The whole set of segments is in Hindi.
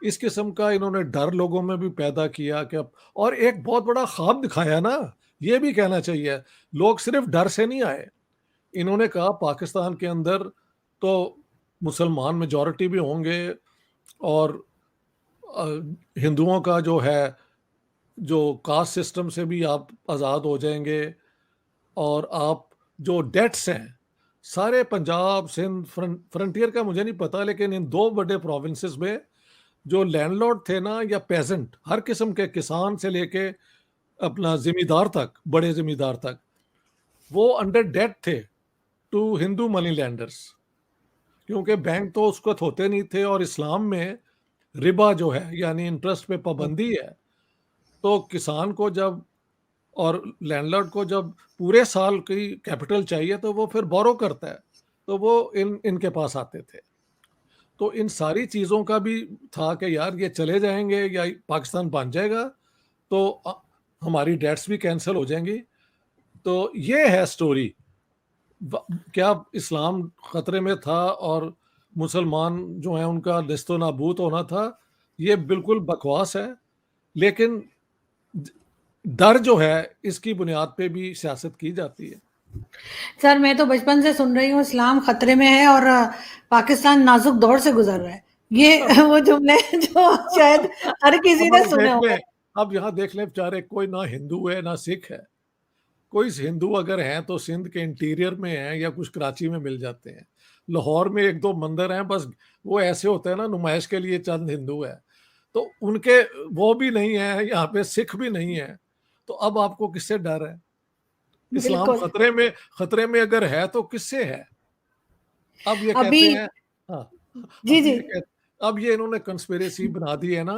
इस किस्म का इन्होंने डर लोगों में भी पैदा किया कि और एक बहुत बड़ा ख्वाब दिखाया ना, ये भी कहना चाहिए। लोग सिर्फ डर से नहीं आए, इन्होंने कहा पाकिस्तान के अंदर तो मुसलमान मेजॉरिटी भी होंगे और अ, हिंदुओं का जो है, जो कास्ट सिस्टम से भी आप आज़ाद हो जाएंगे, और आप जो डेट्स हैं सारे पंजाब सिंध फ्रंटियर का मुझे नहीं पता, लेकिन इन दो बड़े प्रोविंसेस में जो लैंडलॉर्ड थे ना, या पेजेंट, हर किस्म के किसान से लेके अपना जिम्मेदार तक, बड़े जिम्मेदार तक, वो अंडर डेट थे टू हिंदू मनी लैंडर्स, क्योंकि बैंक तो उस वक्त होते नहीं थे, और इस्लाम में रिबा जो है यानी इंटरेस्ट पे पाबंदी है। तो किसान को जब और लैंडलॉर्ड को जब पूरे साल की कैपिटल चाहिए तो वो फिर बोरो करता है, तो वो इनके पास आते थे। तो इन सारी चीज़ों का भी था कि यार ये चले जाएंगे या पाकिस्तान बन जाएगा तो हमारी डेट्स भी कैंसिल हो जाएंगी। तो ये है स्टोरी। क्या इस्लाम खतरे में था और मुसलमान जो है उनका नेस्तो नाबूद होना था, ये बिल्कुल बकवास है। लेकिन डर जो है इसकी बुनियाद पे भी सियासत की जाती है। सर मैं तो बचपन से सुन रही हूँ इस्लाम खतरे में है और पाकिस्तान नाजुक दौर से गुजर रहा है। ये वो जुमले जो शायद हर किसी अब ने आप सुने देख होंगे। लें, अब यहाँ देख लें बेचारे, कोई ना हिंदू है ना सिख है। कोई हिंदू अगर हैं तो सिंध के इंटीरियर में हैं या कुछ कराची में मिल जाते हैं। लाहौर में एक दो मंदिर हैं बस, वो ऐसे होते हैं ना नुमाइश के लिए, चंद हिंदू है। तो उनके वो भी नहीं है, यहाँ पे सिख भी नहीं है। तो अब आपको किससे डर है? इस्लाम बिल्कुल। खतरे में अगर है तो किससे है? अब ये अभी कहते हैं, हाँ, जी जी। अब ये इन्होंने कंस्पिरेसी बना दी है ना।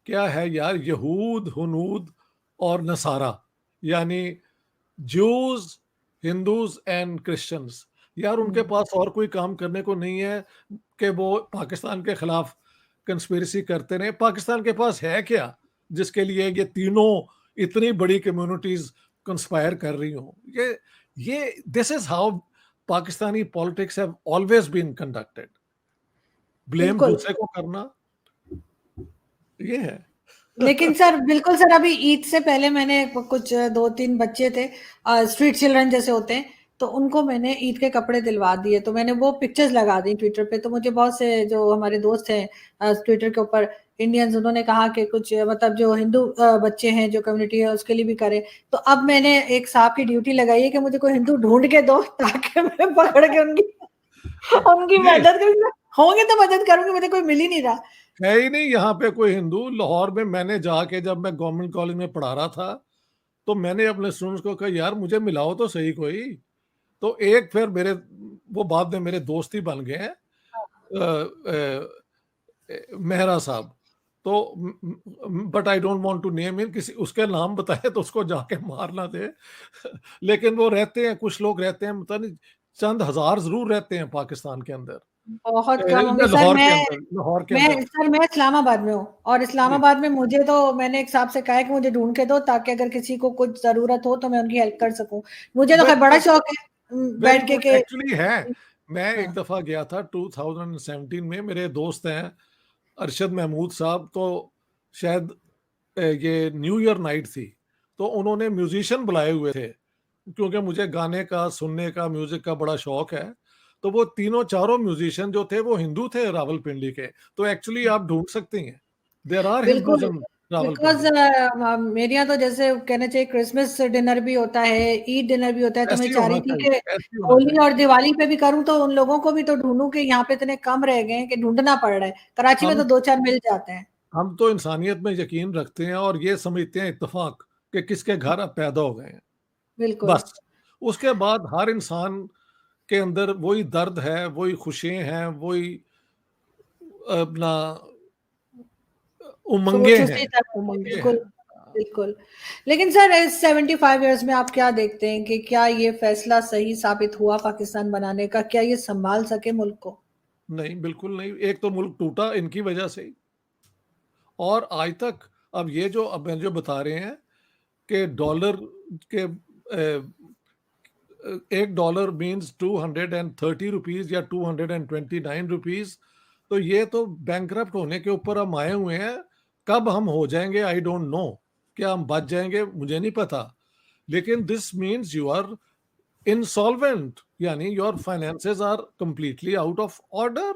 क्या है यार, यहूद हुनूद और नसारा, यानी ज्यूज, हिंदूज एंड क्रिश्चियंस, यार उनके पास और कोई काम करने को नहीं है कि वो पाकिस्तान के खिलाफ कंस्पिरेसी करते रहे। पाकिस्तान के पास है क्या जिसके लिए ये तीनों इतनी बड़ी कम्युनिटीज कंस्पायर कर रही हो? ये this is how Pakistani politics have always been conducted. Blame बिल्कुल। दूसरे को करना, ये है। लेकिन सर बिल्कुल सर, अभी ईद से पहले मैंने कुछ 2-3 बच्चे थे, स्ट्रीट चिल्ड्रन जैसे होते हैं, तो उनको मैंने ईद के कपड़े दिलवा दिए। तो मैंने वो पिक्चर्स लगा दी ट्विटर पे, तो मुझे बहुत से जो हमारे दोस्त हैं ट्विटर के ऊपर इंडियंस, उन्होंने कहा कि कुछ मतलब जो हिंदू बच्चे हैं जो कम्युनिटी है उसके लिए भी करें। तो अब मैंने एक साहब की ड्यूटी लगाई है कि मुझे कोई हिंदू ढूंढ के दो ताकि मैं पकड़ के उनकी उनकी नहीं, मदद करूंगी। होंगे तो मदद करूंगी, मुझे कोई मिल ही नहीं रहा। है ही नहीं यहाँ पे कोई हिंदू। लाहौर में मैंने जाके, जब मैं गवर्नमेंट कॉलेज में पढ़ा रहा था, तो मैंने अपने स्टूडेंट्स को कहा यार मुझे मिलाओ तो सही कोई। तो एक फिर मेरे, वो बाद में मेरे दोस्त ही बन गए हैं, मेहरा साहब। तो but I don't want to name in, किसी उसके नाम बताए तो उसको जाके मार ना दे। लेकिन वो रहते हैं, कुछ लोग रहते हैं, पता नहीं चंद हजार जरूर रहते हैं पाकिस्तान के अंदर। बहुत कम होंगे सर। लाहौर के अंदर, लाहौर के अंदर। मैं इस्लामाबाद में हूँ, और जी, इस्लामाबाद में मुझे तो मैंने एक साहब से कहा है कि मुझे ढूंढ के दो ताकि अगर किसी को कुछ जरूरत हो तो मैं उनकी हेल्प कर सकूं। मुझे तो खैर वेरी बड़ा गुड, शौक है वेरी बैठ के गुड के। एक्चुअली है। मैं एक हाँ। दफा गया था 2017 में, मेरे दोस्त हैं अरशद महमूद साहब, तो शायद ये न्यू ईयर नाइट थी, तो उन्होंने म्यूजिशियन बुलाए हुए थे, क्योंकि मुझे गाने का, सुनने का, म्यूजिक का बड़ा शौक है। तो वो तीनों चारों म्यूजिशियन जो थे वो हिंदू थे, रावलपिंडी के। तो एक्चुअली आप ढूंढ सकते हैं, देर आर हिंदूज बिल्कुल। In because Rawalpindi. मेरे यहाँ तो जैसे कहना चाहिए क्रिसमस डिनर भी होता है, ईद डिनर भी होता है, तो मैं ऐसे ही चाह होना रही थी चाहिए, कि ऐसे ही होना होली चाहिए। और दिवाली पे भी करूं तो उन लोगों को भी तो ढूंढूं कि यहाँ पे इतने कम रह गए हैं कि ढूंढना पड़ रहा है। कराची में हम तो 2-4 मिल जाते हैं। हम तो इंसानियत में यकीन रखते हैं और ये समझते हैं इत्तेफाक कि किसके घर अब पैदा हो गए हैं, बिल्कुल। बस। उसके बाद हर इंसान के अंदर वही दर्द है, वही खुशियां हैं, वही अपना उमंगे सोच हैं, उसी तरह की है, उमंगे बिल्कुल। हैं। बिल्कुल। लेकिन सर इस 75 इयर्स में आप क्या देखते हैं कि क्या ये फैसला सही साबित हुआ पाकिस्तान बनाने का? क्या ये संभाल सके मुल्क को? नहीं, बिल्कुल नहीं। एक तो मुल्क टूटा इनकी वजह से ही, और आज तक, अब ये जो अब जो बता रहे हैं कि डॉलर के $1 मीन्स 230 रुपीज या 229 रुपीज, तो ये तो बैंकरप्ट होने के ऊपर हम आए हुए हैं। कब हम हो जाएंगे आई डोंट नो, क्या हम बच जाएंगे मुझे नहीं पता, लेकिन this means you are insolvent, यानी your finances are completely out of order.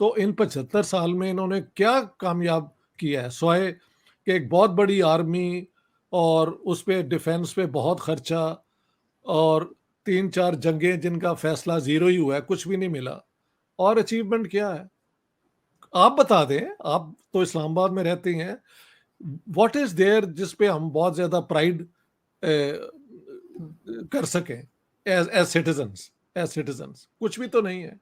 तो इन 75 साल में इन्होंने क्या कामयाब किया है, सोए कि एक बहुत बड़ी आर्मी और उस पे डिफेंस पे बहुत खर्चा, और 3-4 जंगें जिनका फैसला जीरो ही हुआ है, कुछ भी नहीं मिला। और अचीवमेंट क्या है? आप बता दें, आप तो इस्लामाबाद में रहती हैं, व्हाट इज देयर जिस पे हम बहुत ज्यादा प्राइड कर सकें एज एज सिटीजन्स, कुछ भी तो नहीं है।